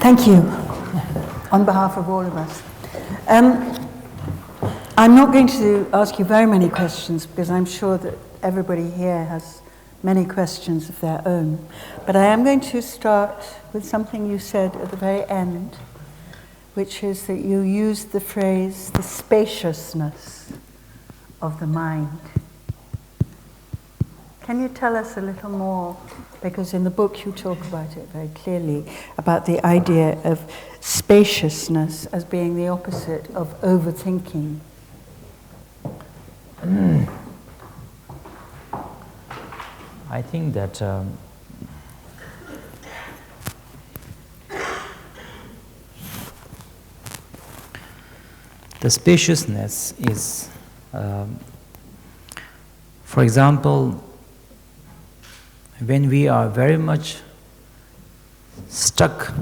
Thank you, on behalf of all of us. I'm not going to ask you very many questions because I'm sure that everybody here has many questions of their own. But I am going to start with something you said at the very end, which is that you used the phrase, the spaciousness of the mind. Can you tell us a little more, because in the book you talk about it very clearly, about the idea of spaciousness as being the opposite of overthinking? I think that the spaciousness is, for example, when we are very much stuck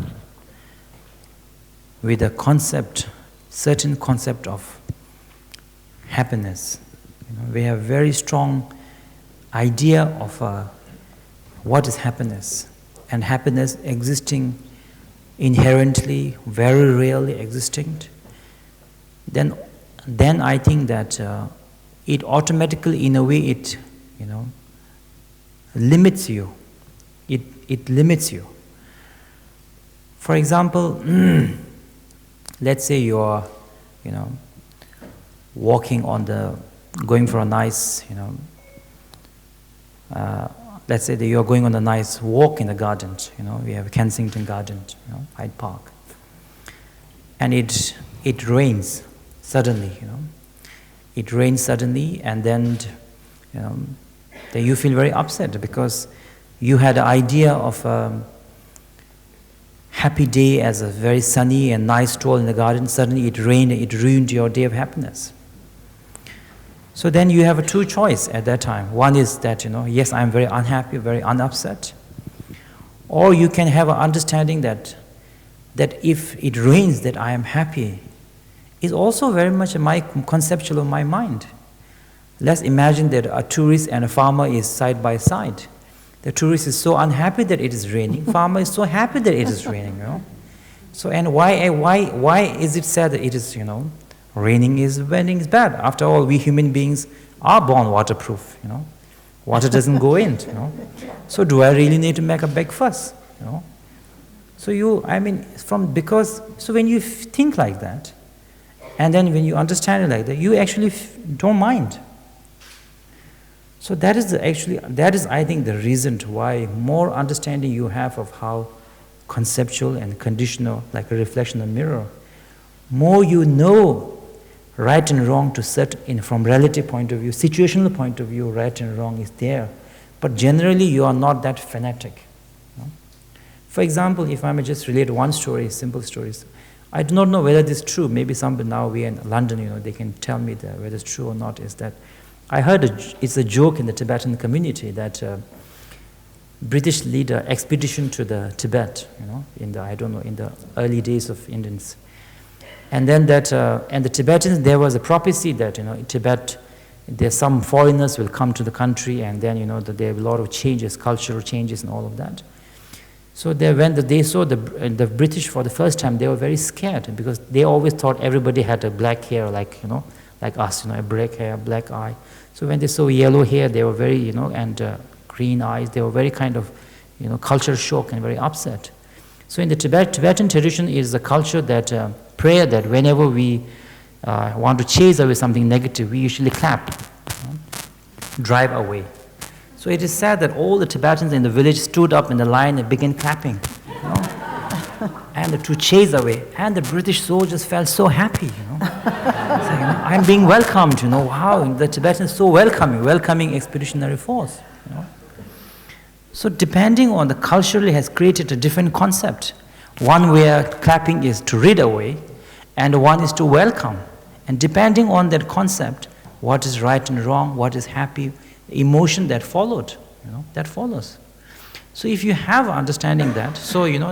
with a concept, certain concept of happiness, we have very strong idea of what is happiness, and happiness existing inherently, very rarely existing, then I think that it automatically, in a way, it limits you. It limits you. For example, let's say you are, going for a nice, let's say that you are going on a nice walk in the garden. We have Kensington Garden, Hyde Park, and it rains suddenly. It rains suddenly, and then then you feel very upset because you had an idea of a happy day as a very sunny and nice stroll in the garden. Suddenly it rained, it ruined your day of happiness. So then you have two choices at that time. One is that, yes, I'm very unhappy, very unupset. Or you can have an understanding that if it rains, that I am happy, is also very much my conceptual of my mind. Let's imagine that a tourist and a farmer is side by side. The tourist is so unhappy that it is raining. Farmer is so happy that it is raining. So, and why is it said that it is raining is bad? After all, we human beings are born waterproof. Water doesn't go in. So do I really need to make a big fuss? So so when you think like that, and then when you understand it like that, you actually don't mind. So that is I think the reason why more understanding you have of how conceptual and conditional, like a reflection in a mirror, more you know right and wrong to set in from relative point of view, situational point of view, right and wrong is there. But generally you are not that fanatic. For example, if I may just relate one story, simple stories. I do not know whether this is true. Maybe somebody now we are in London, they can tell me that whether it's true or not. Is that I heard it's a joke in the Tibetan community that British leader expedition to the Tibet, in the early days of Indians, and then and the Tibetans, there was a prophecy that in Tibet there's some foreigners will come to the country, and then that there are a lot of changes, cultural changes, and all of that. So when they saw the British for the first time, they were very scared because they always thought everybody had a black hair, like us, a black hair, black eye. So when they saw yellow hair, they were very, and green eyes, they were very kind of, culture shock and very upset. So in the Tibetan tradition is a culture that prayer that whenever we want to chase away something negative, we usually clap, drive away. So it is said that all the Tibetans in the village stood up in the line and began clapping, and to chase away. And the British soldiers felt so happy, I'm being welcomed, wow, the Tibetans so welcoming expeditionary force. So depending on the culturally has created a different concept. One where clapping is to rid away, and one is to welcome. And depending on that concept, what is right and wrong, what is happy, emotion that followed, that follows. So if you have understanding that,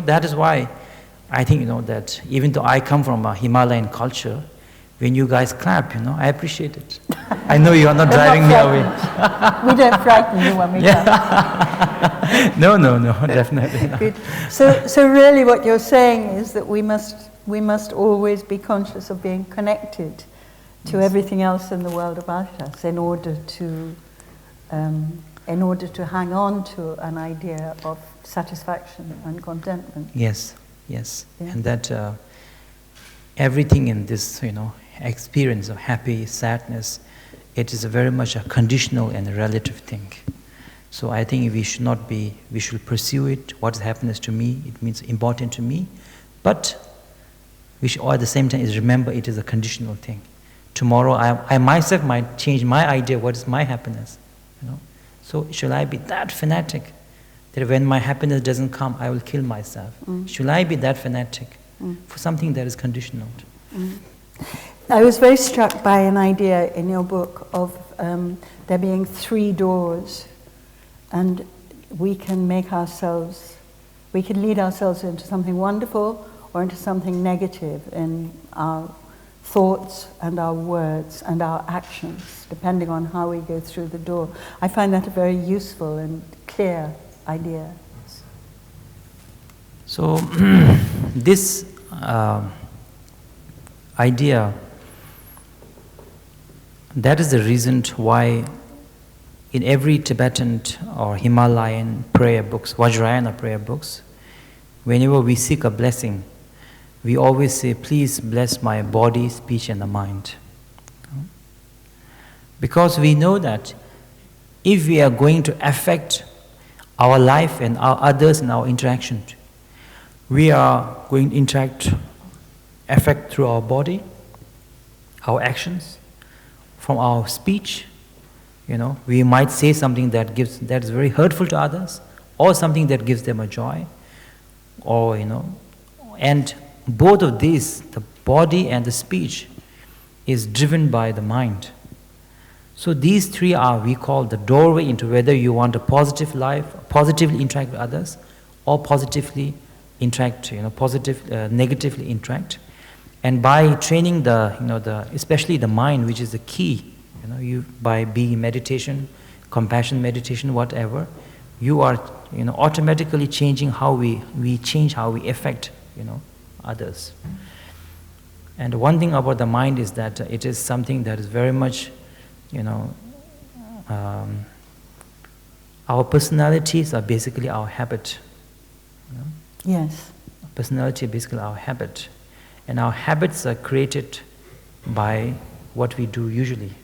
that is why I think, that even though I come from a Himalayan culture, when you guys clap, I appreciate it. I know you are not driving me away. We don't frighten you when we clap. No, definitely not. Good. So really what you're saying is that we must always be conscious of being connected to everything else in the world about us in order to hang on to an idea of satisfaction and contentment. Yes. Yeah. And that everything in this, experience of happy, sadness, it is very much a conditional and a relative thing. So I think we should pursue it. What is happiness to me? It means important to me. But we should, or at the same time, remember it is a conditional thing. Tomorrow, I myself might change my idea what is my happiness. So shall I be that fanatic that when my happiness doesn't come, I will kill myself? Should I be that fanatic for something that is conditional? I was very struck by an idea in your book of there being 3 doors, and we can lead ourselves into something wonderful or into something negative in our thoughts and our words and our actions, depending on how we go through the door. I find that a very useful and clear idea. So this idea, that is the reason why in every Tibetan or Himalayan prayer books, Vajrayana prayer books, whenever we seek a blessing, we always say, please bless my body, speech and the mind. Because we know that if we are going to affect our life and our others and our interactions, we are going to affect through our body, our actions, from our speech. We might say something that is very hurtful to others, or something that gives them a joy, or and both of these, the body and the speech, is driven by the mind. So these 3 are, we call, the doorway into whether you want a positive life, positively interact with others, or positively interact, negatively interact. And by training especially the mind, which is the key, by being meditation, compassion meditation, whatever, you are, automatically changing how we change how we affect, others. And one thing about the mind is that it is something that is very much, our personalities are basically our habit. Yes. Personality is basically our habit. And our habits are created by what we do usually.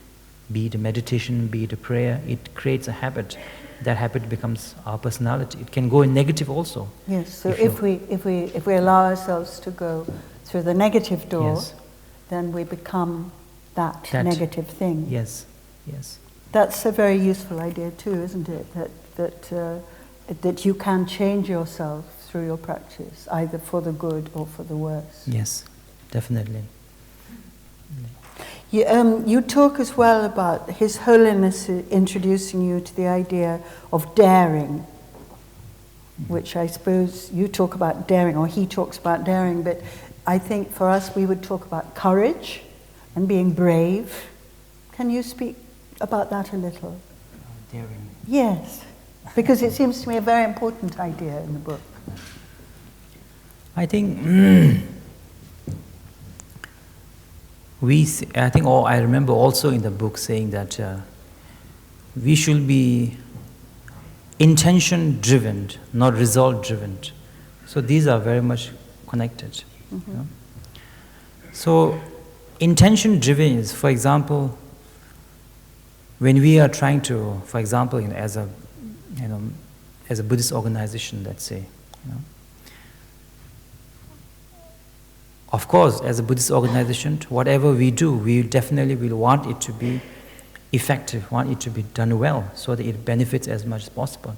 Be it a meditation, be it a prayer, it creates a habit. That habit becomes our personality. It can go in negative also. Yes, so if we allow ourselves to go through the negative door, yes, then we become that negative thing. Yes. That's a very useful idea too, isn't it? That you can change yourself through your practice, either for the good or for the worse. Yes, definitely. You talk as well about His Holiness introducing you to the idea of daring, which I suppose you talk about daring, or he talks about daring, but I think for us we would talk about courage and being brave. Can you speak about that a little? Daring. Yes, because it seems to me a very important idea in the book. I think I remember also in the book saying that we should be intention-driven, not result-driven. So these are very much connected. Mm-hmm. So intention-driven is, for example, when we are trying to, for example, as a Buddhist organization, let's say, of course, as a Buddhist organization, whatever we do, we definitely will want it to be effective, want it to be done well, so that it benefits as much as possible.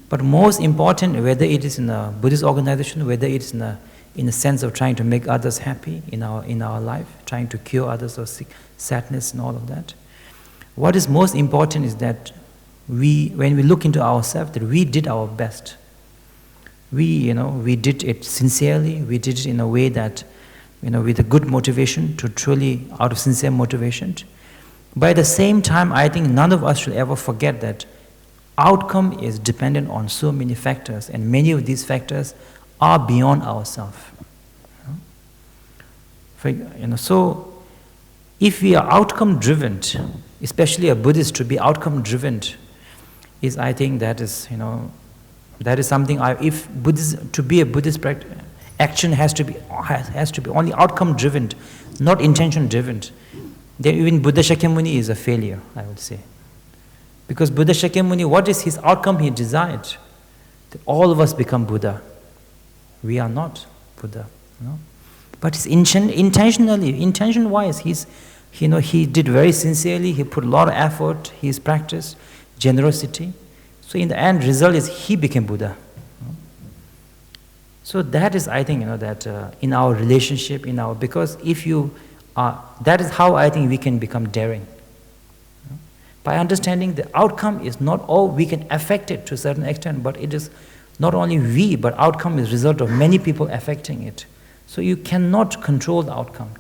But most important, whether it is in a Buddhist organization, whether it is in a sense of trying to make others happy in our life, trying to cure others of sadness and all of that, what is most important is that when we look into ourselves, that we did our best. We did it sincerely. We did it in a way that with a good motivation, to truly out of sincere motivation. But at the same time, I think none of us should ever forget that outcome is dependent on so many factors, and many of these factors are beyond ourselves. So if we are outcome driven, especially a Buddhist to be outcome driven, is, I think that is something. If Buddhism, to be a Buddhist action has to be only outcome driven, not intention driven, then even Buddha Shakyamuni is a failure, I would say. Because Buddha Shakyamuni, what is his outcome he desired? That all of us become Buddha. We are not Buddha. But his intention-wise, he did very sincerely, he put a lot of effort, he's practiced generosity. So in the end, result is he became Buddha. So that is, I think, that in our relationship, because if you are, that is how I think we can become daring. By understanding the outcome is not all, we can affect it to a certain extent, but it is not only we, but outcome is result of many people affecting it. So you cannot control the outcome.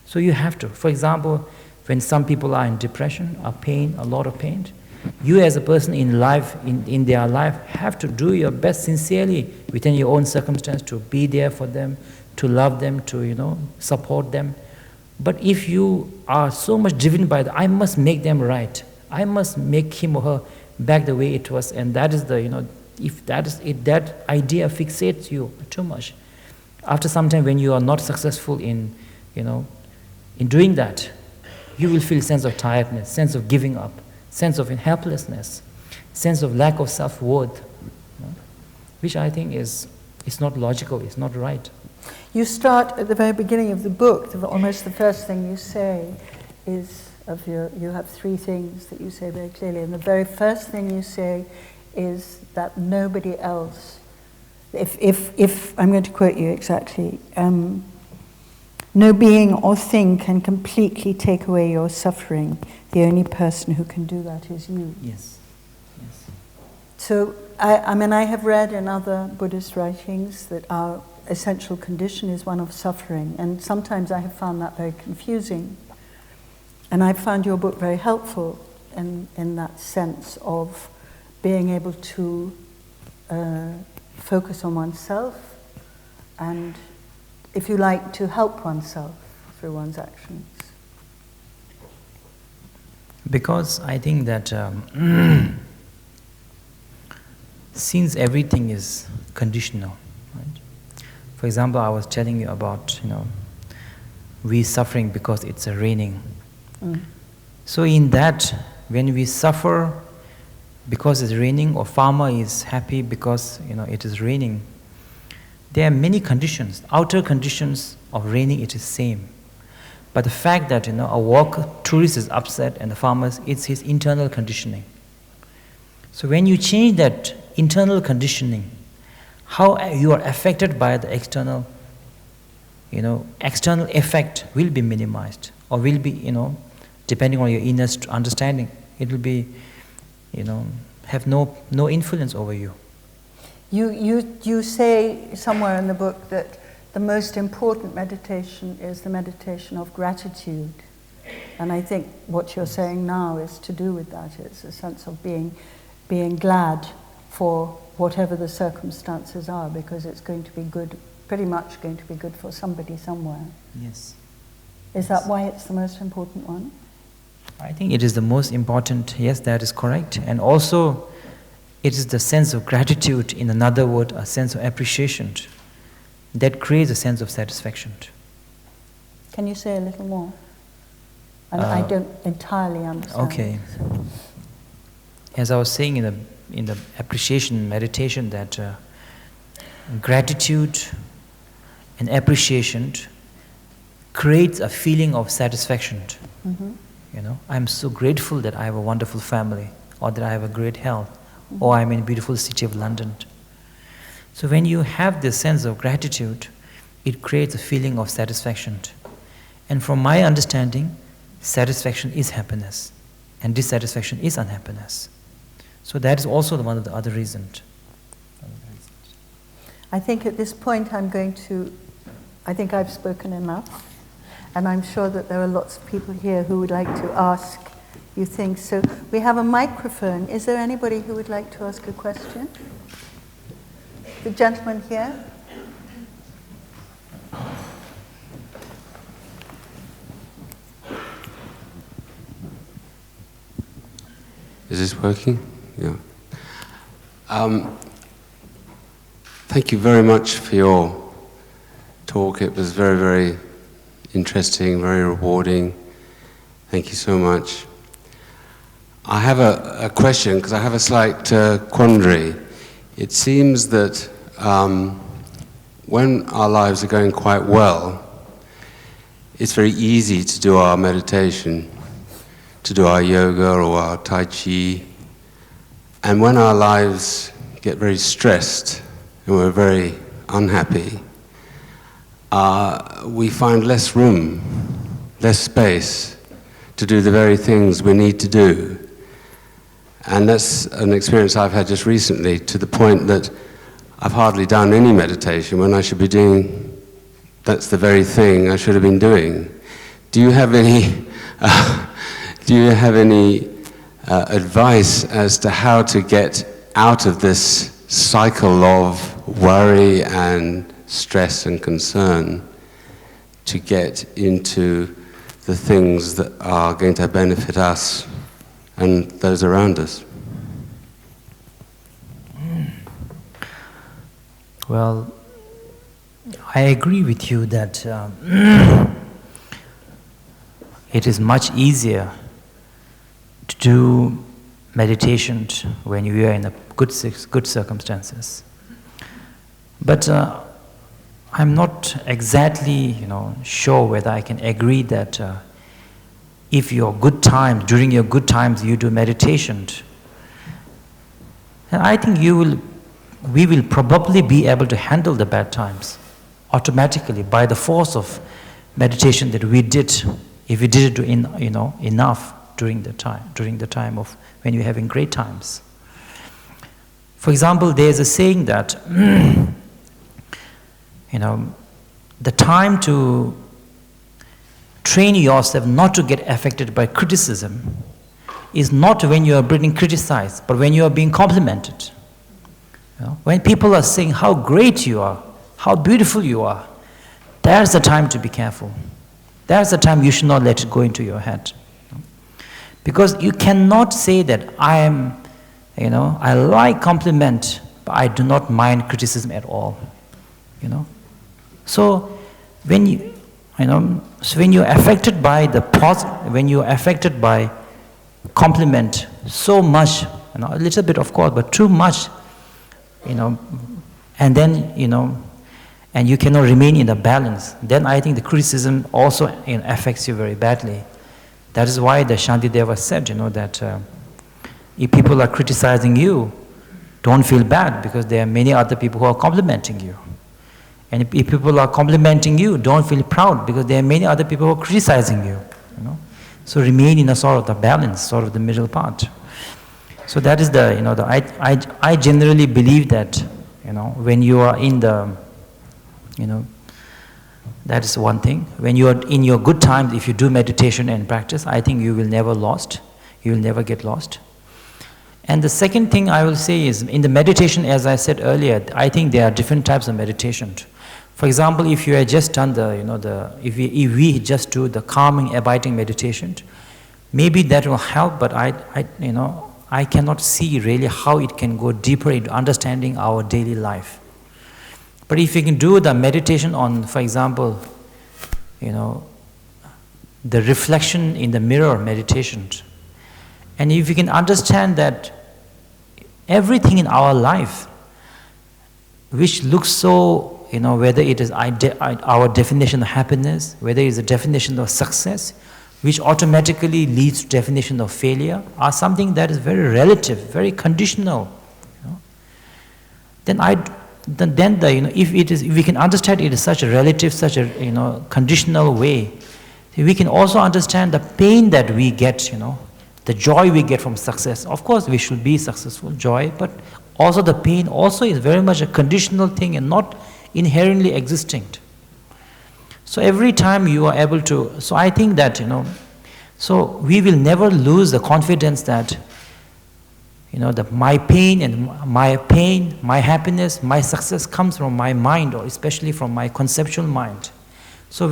So you have to. For example, when some people are in depression, or pain, a lot of pain, you as a person in life, in their life, have to do your best sincerely within your own circumstance to be there for them, to love them, to support them. But if you are so much driven by I must make them right, I must make him or her back the way it was, and that is if that is it, that idea fixates you too much. After some time, when you are not successful in doing that, you will feel sense of tiredness, sense of giving up, sense of helplessness, sense of lack of self-worth, which I think is not logical, it's not right. You start at the very beginning of the book, almost the first thing you say is you have three things that you say very clearly, and the very first thing you say is that nobody else, if I'm going to quote you exactly, no being or thing can completely take away your suffering. The only person who can do that is you. Yes. So, I have read in other Buddhist writings that our essential condition is one of suffering, and sometimes I have found that very confusing. And I found your book very helpful in that sense of being able to focus on oneself and, if you like, to help oneself through one's actions. Because I think that since everything is conditional, right? For example, I was telling you about, we suffering because it's raining. So in that, when we suffer because it's raining, or farmer is happy because it is raining, there are many conditions. Outer conditions of raining, it is same. But the fact that a tourist is upset and the farmer, it's his internal conditioning. So when you change that internal conditioning, how you are affected by the external effect will be minimized, or will be, depending on your inner understanding, it will be, have no influence over you. You say somewhere in the book that the most important meditation is the meditation of gratitude. And I think what you're saying now is to do with that. It's a sense of being glad for whatever the circumstances are, because it's going to be good, pretty much going to be good for somebody somewhere. Yes. Is that why it's the most important one? I think it is the most important, yes, that is correct. And also, it is the sense of gratitude, in another word, a sense of appreciation, that creates a sense of satisfaction. Can you say a little more? I don't entirely understand. Okay. So. As I was saying in the appreciation meditation, that gratitude and appreciation creates a feeling of satisfaction. Mm-hmm. I'm so grateful that I have a wonderful family, or that I have a great health, mm-hmm. or I'm in a beautiful city of London. So when you have this sense of gratitude, it creates a feeling of satisfaction. And from my understanding, satisfaction is happiness, and dissatisfaction is unhappiness. So that is also one of the other reasons. I think at this point I I think I've spoken enough. And I'm sure that there are lots of people here who would like to ask you things. So we have a microphone. Is there anybody who would like to ask a question? The gentleman here. Is this working? Yeah. Thank you very much for your talk. It was very, very interesting, very rewarding. Thank you so much. I have a question, because I have a slight quandary. It seems that when our lives are going quite well, it's very easy to do our meditation, to do our yoga or our tai chi. And when our lives get very stressed and we're very unhappy, we find less room, less space to do the very things we need to do. And that's an experience I've had just recently, to the point that I've hardly done any meditation when I should be doing, that's the very thing I should have been doing. Do you have any advice as to how to get out of this cycle of worry and stress and concern, to get into the things that are going to benefit us and those around us? Well, I agree with you that it is much easier to do meditation when you are in a good circumstances. But I'm not exactly, sure whether I can agree that if during your good times you do meditation, then I think we will probably be able to handle the bad times automatically by the force of meditation that we did, if we did it enough during the time of when you're having great times. For example, there's a saying that the time to train yourself not to get affected by criticism is not when you are being criticized, but when you are being complimented. When people are saying how great you are, how beautiful you are, that's the time to be careful. That's the time you should not let it go into your head. Because you cannot say that I like compliment, but I do not mind criticism at all. So when you're affected by when you're affected by compliment so much, a little bit of course, but too much, and then and you cannot remain in a balance, then I think the criticism also affects you very badly. That is why the Shantideva said, that if people are criticizing you, don't feel bad, because there are many other people who are complimenting you. And if people are complimenting you, don't feel proud, because there are many other people who are criticizing you. So remain in a sort of the balance, sort of the middle part. So that is I generally believe that, when you are in the, that is one thing. When you are in your good times, if you do meditation and practice, I think you will never get lost. And the second thing I will say is, in the meditation, as I said earlier, I think there are different types of meditation. For example, if you had just done if we just do the calming, abiding meditation, maybe that will help, but I cannot see really how it can go deeper into understanding our daily life. But if you can do the meditation on, for example, the reflection in the mirror meditation, and if you can understand that everything in our life, which looks so, whether it is our definition of happiness, whether it is a definition of success, which automatically leads to definition of failure, are something that is very relative, very conditional. Then if we can understand it in such a relative, such a conditional way, we can also understand the pain that we get, the joy we get from success. Of course, we should be successful, joy, but also the pain also is very much a conditional thing and not inherently existing. So every time you are able to, so I think that, so we will never lose the confidence that, that my pain, my happiness, my success comes from my mind, or especially from my conceptual mind. So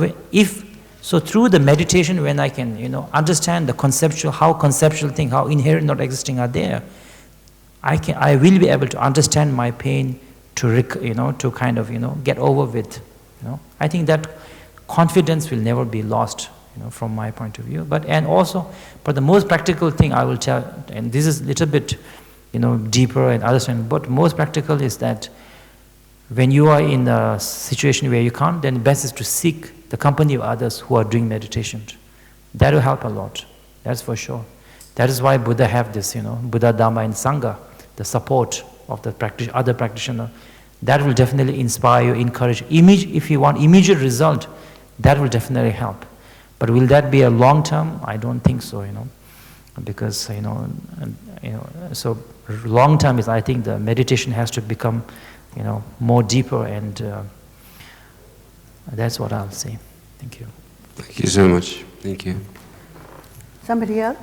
through the meditation, when I can, understand the conceptual, how inherent not existing are there, I will be able to understand my pain to kind of, get over with, I think that confidence will never be lost, from my point of view. But the most practical thing I will tell, and this is a little bit, deeper and understand, but most practical is that when you are in a situation where you can't, then best is to seek the company of others who are doing meditation. That will help a lot, that's for sure. That is why Buddha have this, Buddha, Dhamma and Sangha, the support of the other practitioner. That will definitely inspire you, encourage. If you want immediate result, that will definitely help. But will that be a long term? I don't think so, because, so long term is, I think the meditation has to become, more deeper, and that's what I'll say. Thank you. Thank you so much. Thank you. Somebody else?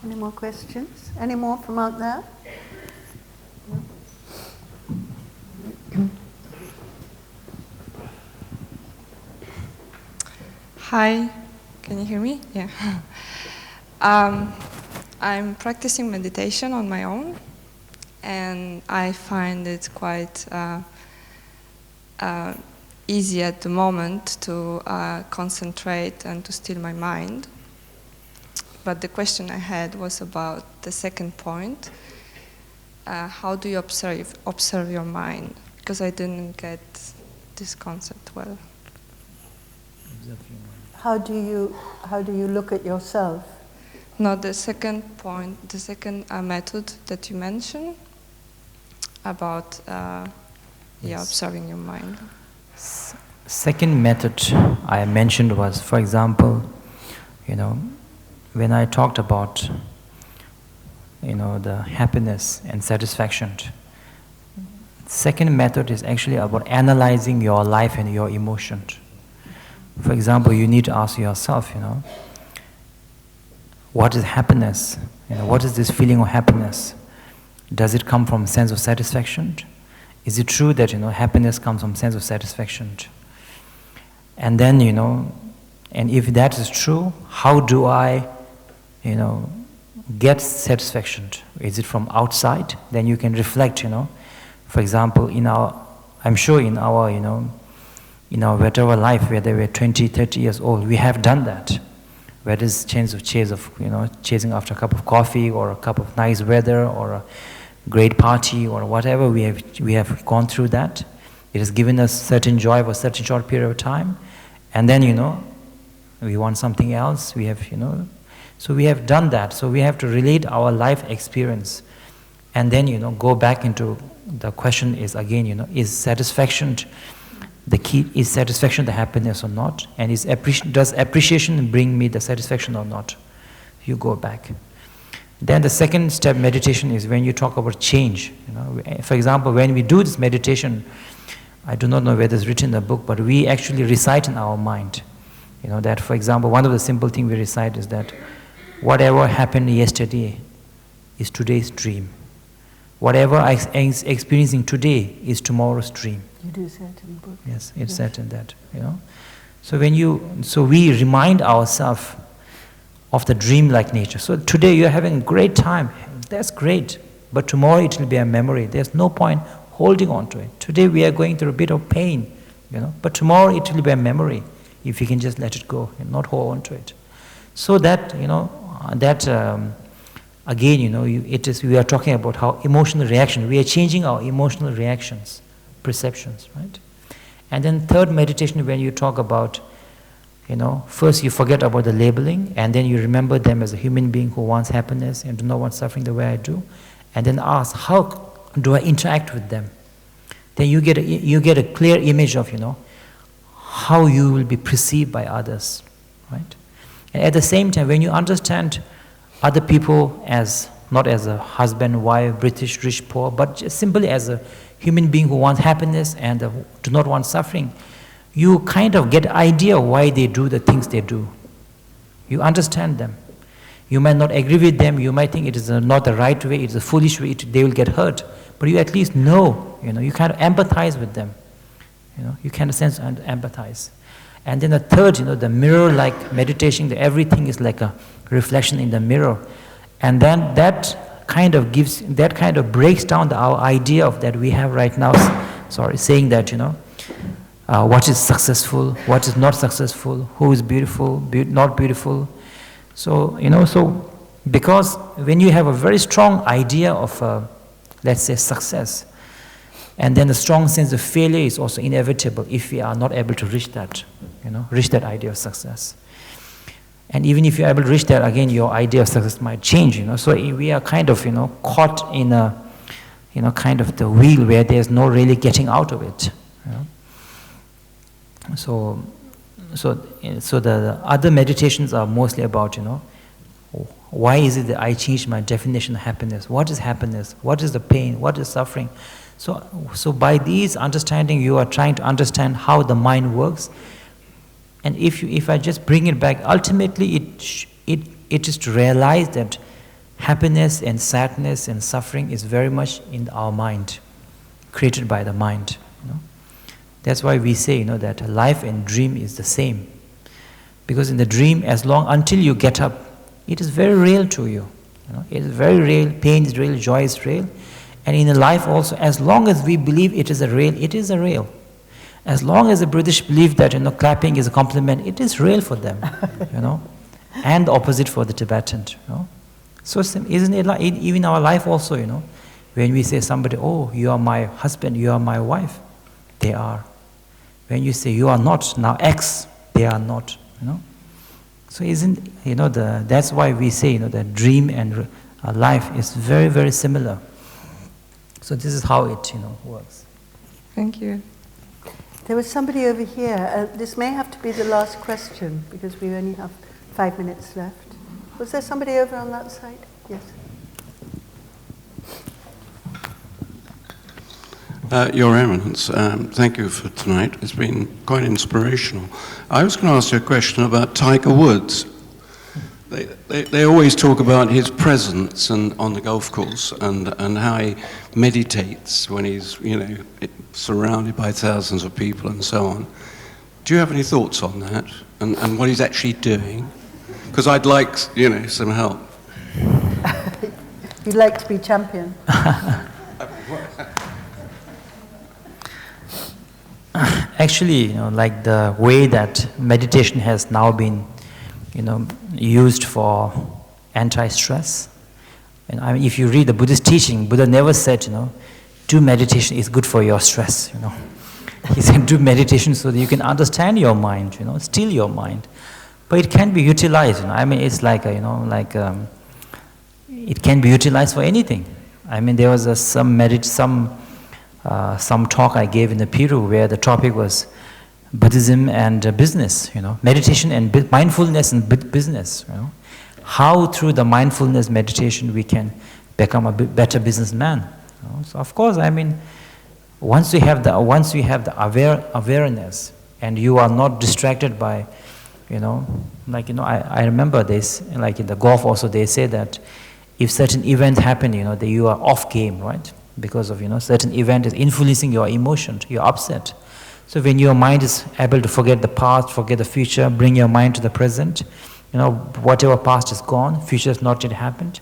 Any more questions? Any more from out there? Hi, can you hear me? Yeah. I'm practicing meditation on my own, and I find it quite easy at the moment to concentrate and to still my mind. But the question I had was about the second point. How do you observe your mind? Because I didn't get this concept well. How do you look at yourself? No, the second point, the second method that you mentioned about Yes. observing your mind. Second method I mentioned was, for example, when I talked about, the happiness and satisfaction. Second method is actually about analyzing your life and your emotions. For example, you need to ask yourself, what is happiness? What is this feeling of happiness? Does it come from a sense of satisfaction? Is it true that, happiness comes from a sense of satisfaction? And then, and if that is true, how do I, get satisfaction? Is it from outside? Then you can reflect, For example, I'm sure in our whatever life, whether we're 20, 30 years old, we have done that. Whether it's chasing after a cup of coffee, or a cup of nice weather, or a great party, or whatever, we have gone through that. It has given us certain joy for a certain short period of time, and then we want something else. We have so we have done that. So we have to relate our life experience, and then go back into the question is again is satisfaction the key? Is satisfaction the happiness or not? And does appreciation bring me the satisfaction or not? You go back. Then the second step meditation is when you talk about change. For example, when we do this meditation, I do not know whether it's written in the book, but we actually recite in our mind. That, for example, one of the simple things we recite is that whatever happened yesterday is today's dream. Whatever I'm experiencing today is tomorrow's dream. You do say it in the book. Yes, it's said in that, So we remind ourselves of the dream-like nature. So today you're having a great time. That's great. But tomorrow it will be a memory. There's no point holding on to it. Today we are going through a bit of pain, But tomorrow it will be a memory if you can just let it go and not hold on to it. So that, again, we are talking about how emotional reaction, we are changing our emotional reactions, perceptions, right? And then third meditation, when you talk about, first you forget about the labeling, and then you remember them as a human being who wants happiness and do not want suffering the way I do, and then ask, how do I interact with them? Then you get a clear image of, how you will be perceived by others, right? And at the same time, when you understand other people as not as a husband, wife, British, rich, poor, but just simply as a human being who wants happiness and do not want suffering, you kind of get idea why they do the things they do. You understand them. You might not agree with them, you might think it is not the right way, it is a foolish way, they will get hurt, but you at least know, you kind of empathize with them. You kind of sense and empathize. And then the third, the mirror-like meditation, everything is like a reflection in the mirror. And then that kind of breaks down our idea of that we have right now, saying that, what is successful, what is not successful, who is beautiful, not beautiful. So, because when you have a very strong idea of, let's say, success, and then the strong sense of failure is also inevitable if we are not able to reach that, reach that idea of success. And even if you're able to reach that, again, your idea of success might change, So we are kind of, caught in a, kind of the wheel where there's no really getting out of it. So the other meditations are mostly about, why is it that I changed my definition of happiness? What is happiness? What is the pain? What is suffering? So by these understanding, you are trying to understand how the mind works. And if I just bring it back, ultimately it is to realize that happiness and sadness and suffering is very much in our mind, created by the mind. That's why we say, that life and dream is the same. Because in the dream, until you get up, it is very real to you. It is very real, pain is real, joy is real. And in the life also, as long as we believe it is a real, it is a real. As long as the British believe that, clapping is a compliment, it is real for them, And the opposite for the Tibetan, So isn't it like, even our life also, when we say somebody, oh, you are my husband, you are my wife, they are. When you say you are not, now X, they are not, So that's why we say, that dream and life is very, very similar. So this is how it, works. Thank you. There was somebody over here. This may have to be the last question because we only have 5 minutes left. Was there somebody over on that side? Yes. Your Eminence, thank you for tonight. It's been quite inspirational. I was going to ask you a question about Tiger Woods. They always talk about his presence on the golf course and how he meditates when he's, surrounded by thousands of people and so on. Do you have any thoughts on that and what he's actually doing? Because I'd like, some help. You'd like to be champion. Actually, like the way that meditation has now been, used for anti-stress. And I mean, if you read the Buddhist teaching, Buddha never said, do meditation is good for your stress, He said do meditation so that you can understand your mind, still your mind. But it can be utilized, I mean, it's like, it can be utilized for anything. I mean, there was some talk I gave in the Peru where the topic was Buddhism and business, meditation and mindfulness and business, How through the mindfulness meditation we can become a better businessman. So of course, I mean, once you have the awareness and you are not distracted by, I remember this, like in the golf also they say that if certain events happen, that you are off game, right? Because of, certain event is influencing your emotions, you're upset. So when your mind is able to forget the past, forget the future, bring your mind to the present, whatever past is gone, future has not yet happened,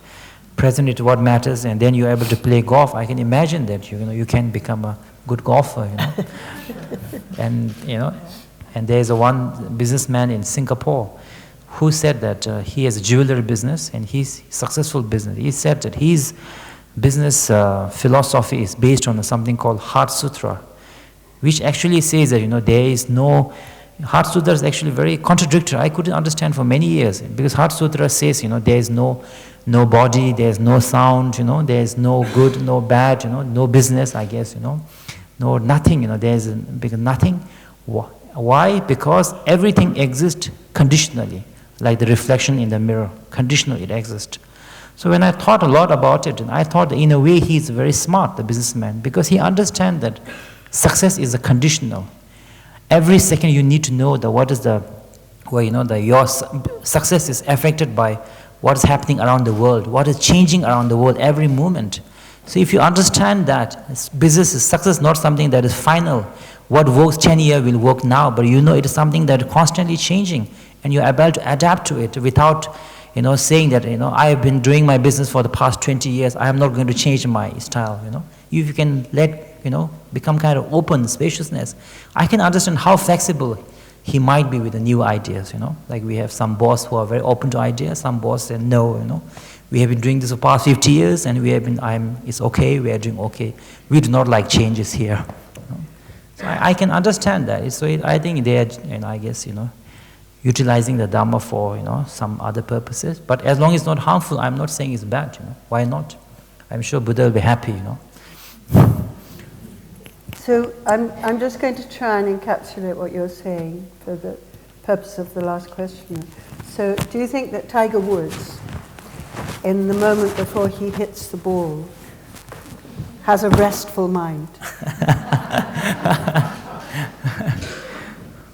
present is what matters, and then you're able to play golf. I can imagine that, you can become a good golfer, And, and there's one businessman in Singapore who said that he has a jewelry business and he's successful business. He said that his business philosophy is based on something called Heart Sutra, which actually says that, there is no, Heart Sutra is actually very contradictory. I couldn't understand for many years, because Heart Sutra says, there is no body, there is no sound, there is no good, no bad, no business, I guess, no nothing, there is nothing. Why? Because everything exists conditionally, like the reflection in the mirror, conditionally it exists. So when I thought a lot about it, and I thought that in a way he's very smart, the businessman, because he understands that success is a conditional. Every second you need to know that what is the, well, you know, your success is affected by what is happening around the world, what is changing around the world every moment. So if you understand that business is success, not something that is final. What works 10 years will work now, but you know it is something that is constantly changing, and you're able to adapt to it without, you know, saying that, you know, I have been doing my business for the past 20 years, I am not going to change my style, you know. If you can let, you know, become kind of open, spaciousness, I can understand how flexible he might be with the new ideas, you know. Like we have some boss who are very open to ideas, some boss say no, you know. We have been doing this for the past 50 years and we have been, it's okay, we are doing okay. We do not like changes here. You know? So I can understand that. So I think they are, and I guess, you know, utilizing the Dhamma for, you know, some other purposes. But as long as it's not harmful, I'm not saying it's bad, you know. Why not? I'm sure Buddha will be happy, you know. So I'm just going to try and encapsulate what you're saying for the purpose of the last question. So do you think that Tiger Woods, in the moment before he hits the ball, has a restful mind?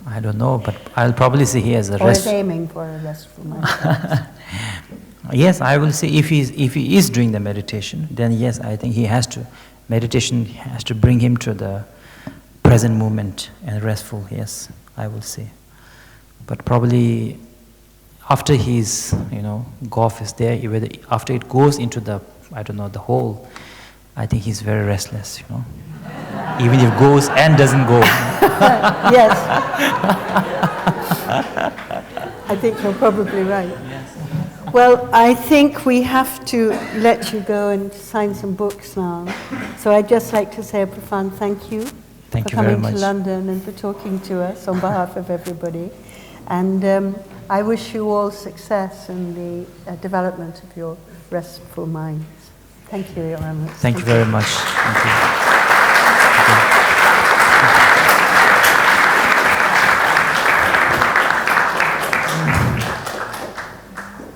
I don't know, but I'll probably say he has a Or is aiming for a restful mind. Yes, I will say if he is doing the meditation, then yes, I think he has to. Meditation has to bring him to the present moment and restful, yes, I will say. But probably after his, you know, golf is there, after it goes into the, I don't know, the hole, I think he's very restless, you know. Even if it goes and doesn't go. Yes. I think you're probably right. Yes. Well, I think we have to let you go and sign some books now. So I'd just like to say a profound thank you for coming to London and for talking to us on behalf of everybody. And I wish you all success in the development of your restful minds. Thank you, Your Eminence. Thank you very much. Thank you.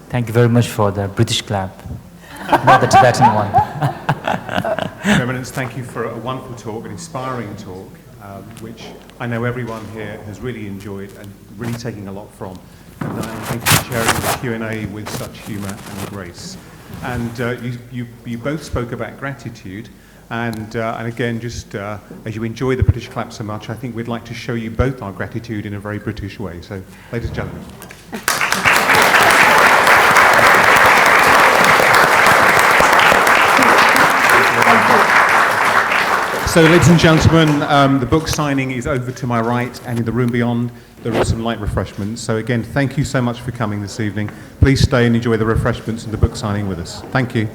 Thank you very much for the British clap, not the Tibetan one. Your Eminence, thank you for a wonderful talk, an inspiring talk, which I know everyone here has really enjoyed and really taking a lot from. And thank you for sharing the Q&A with such humour and grace. And you both spoke about gratitude, and again, just as you enjoy the British clap so much, I think we'd like to show you both our gratitude in a very British way. So, ladies and gentlemen. So, ladies and gentlemen, the book signing is over to my right, and in the room beyond, there are some light refreshments. So again, thank you so much for coming this evening. Please stay and enjoy the refreshments and the book signing with us. Thank you.